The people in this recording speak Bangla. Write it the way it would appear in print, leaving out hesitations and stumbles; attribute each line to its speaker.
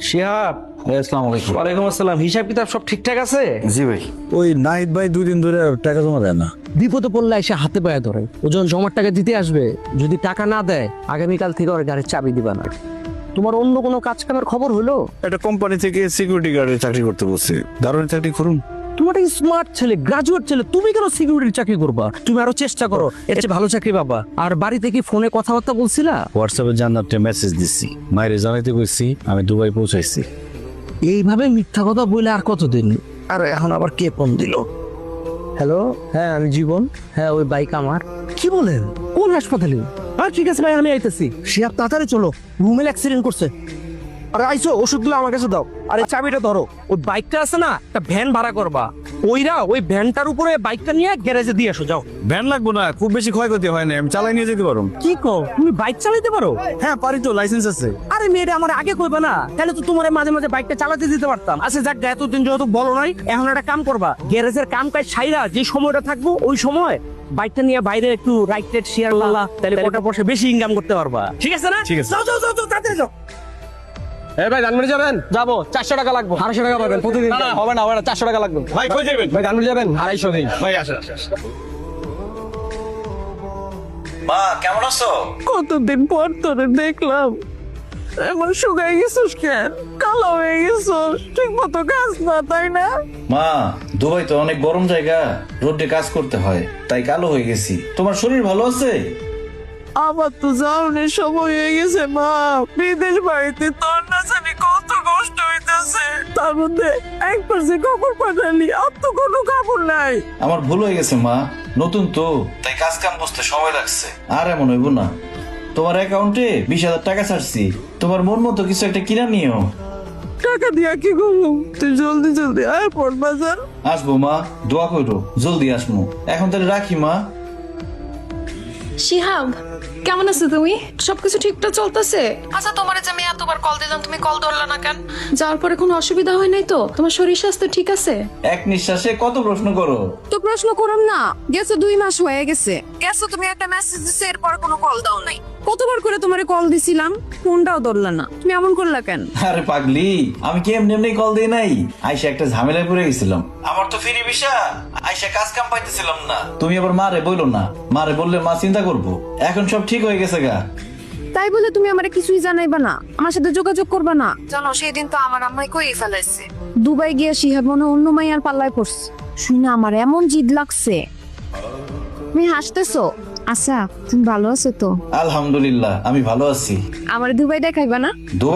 Speaker 1: শিহাব,
Speaker 2: আসসালামু আলাইকুম।
Speaker 1: ওয়ালাইকুম আসসালাম। হিসাব কিতাব সব ঠিকঠাক আছে?
Speaker 2: জি ভাই।
Speaker 3: ওই নাহিদ ভাই 2 দিন ধরে টাকা জমা দেয় না।
Speaker 4: বিপদে পড়লে এসে হাতে পায়ে ধরে। ও যখন জমার টাকা দিতে আসবে, যদি টাকা না দেয় আগামীকাল থেকে ওর গাড়ির চাবি দিবা না। তোমার অন্য কোনো কাজ কামের খবর হলো?
Speaker 3: একটা কোম্পানি থেকে সিকিউরিটি গার্ডের চাকরি করতে বলছে, দারুণ চাকরি করুন।
Speaker 4: তোমার একটা স্মার্ট ছেলে, গ্রাজুয়েট ছেলে, তুমি কেন সিকিউরিটির চাকরি করবা? তুমি আরো চেষ্টা করো, এর চেয়ে ভালো চাকরি পাবা। আর বাড়িতে কি ফোনে কথাবার্তা বলছিলা?
Speaker 3: হোয়াটসঅ্যাপে জান্নাতকে মেসেজ দিচ্ছি, মায়ের জানাইতে কইছি আমি দুবাই পৌঁছাইছি।
Speaker 4: এইভাবে মিথ্যা কথা বলে আর কতদিন? আর এখন আবার কে ফোন দিল? হ্যালো, হ্যাঁ আমি জীবন। হ্যাঁ ওই বাইক আমার। কি বলেন? কোন হাসপাতালে? আর ঠিক আছে ভাই, আমি আইতেছি। শিহাব তাড়াতাড়ি চলো, রুমেল অ্যাক্সিডেন্ট করছে। আরে আইসো, ওষুধগুলো আমার কাছে দাও। আরে চাবিটা ধরো। ওই বাইকটা আছে না, একটা ভ্যান ভাড়া করবা। ওই ভ্যানটার উপরে বাইকটা নিয়ে গ্যারেজে দিয়ে আসো, যাও।
Speaker 3: ভ্যান লাগবো না, খুব বেশি ক্ষয়ক্ষতি হয় না, আমি চালাই নিয়ে যেতে পারো।
Speaker 4: কি কো, তুমি বাইক চালাতে পারো?
Speaker 3: হ্যাঁ পারি তো, লাইসেন্স আছে।
Speaker 4: আরে মেয়েটা আমার আগে কইবা না, তাহলে তো তোমার মাঝে মাঝে বাইকটা চালাতে দিতে পারতাম। আচ্ছা যাক, এতদিন যেহেতু বলো নাই, এখন একটা কাম করবা, গ্যারেজের কাম কাজ সাইরা যে সময়টা থাকবো ওই সময় বাইকটা নিয়ে বাইরে একটু রাইট রেট শেয়ার করলা, তাহলে কটা পয়সা বেশি ইনকাম করতে পারবা। ঠিক আছে না?
Speaker 3: ঠিক আছে।
Speaker 4: যাও যাও যাও যাও, তাড়াতাড়ি যাও।
Speaker 1: এই ভাই ধানমন্ডি যাবেন? যাবো, 400 টাকা লাগবে। 250 টাকা পাবেন প্রতিদিন। হবে না, 400 টাকা লাগবে।
Speaker 3: ভাই কই যাবেন?
Speaker 1: ভাই ধানমন্ডি যাবেন? 250 দিন।
Speaker 3: ভাই আসেন।
Speaker 2: মা কেমন আছো?
Speaker 4: কতদিন পর তোরে দেখলাম, এখন শুকাই গেছিস কেন? কালো হয়ে গেছিস, ঠিক মতো কাজ না, তাই না?
Speaker 2: মা, দুবাই তো অনেক গরম জায়গা, রোদে কাজ করতে হয়, তাই কালো হয়ে গেছি। তোমার শরীর ভালো আছে?
Speaker 4: আমার তো যাওয়ার সময় হয়ে গেছে মা। বিদেশ বাড়িতে তোর না জানি কত কষ্ট হইতেছে, তার মধ্যে একবার যে কাপড় পাঠালি, আর তো কোনো কাপড় নাই।
Speaker 2: আমার ভুল হয়ে গেছে মা, নতুন তো তাই কাজ কাম বুঝতে সময় লাগছে। আর এমন হইব না। তোমার অ্যাকাউন্টে 20,000 টাকা ছাড়ছি, তোমার মন মতো কিছু একটা কিনা নিও।
Speaker 4: টাকা দিয়া কি করবো? তুই জলদি জলদি আয় পর বাজার।
Speaker 2: আসবো মা, দোয়া করো জলদি আসমু। এখন তাহলে রাখি মা।
Speaker 5: শিহাব, কেমন আছো তুমি? সবকিছু ঠিকঠাক চলতেছে? আচ্ছা, তোমার যে আমি এতবার কল দিলাম, তুমি কল ধরলা না কেন? যাওয়ার পরে কোনো অসুবিধা হয় নাই তো? তোমার শরীর স্বাস্থ্য ঠিক আছে?
Speaker 2: এক নিঃশ্বাসে কত প্রশ্ন করো।
Speaker 6: তো প্রশ্ন করম না, গেছে 2 মাস হয়ে গেছে। গেছো তুমি একটা মেসেজ দিছো, এরপর কোনো কল দাও নাই। কতবার করে তোমারে কল দিছিলাম, ফোনটাও ধরলা না। তুমি এমন করলা কেন?
Speaker 2: আরে পাগলি, আমি কি এমনি এমনি কল দিই নাই? আইসা একটা ঝামেলায় পড়ে গেছিলাম। আমার তো ফ্রি ভিসা, আইসা কাজ কাম পাইতেছিলাম না। তুমি আবার মারে বইলো না, মারে বললে মা চিন্তা করবো। এখন সব ঠিক হয়ে গেছে গা।
Speaker 6: তাই বলে তুমি আমারে কিছুই জানাইবা না, আমার সাথে যোগাযোগ করবা না? জানো সেদিন তো আমার আম্মাই কই ফেলাইছে, দুবাই গিয়ে শিহাব মনে অন্য মাইয়ার পাল্লায় পড়ছে। শুনে আমার এমন জিদ লাগছে। তুমি হাসতেছো? আচ্ছা তুমি ভালো আছো তো?
Speaker 2: আলহামদুলিল্লাহ, আমি ভালো আছি।
Speaker 6: আমার দুবাই দেখাইবা না?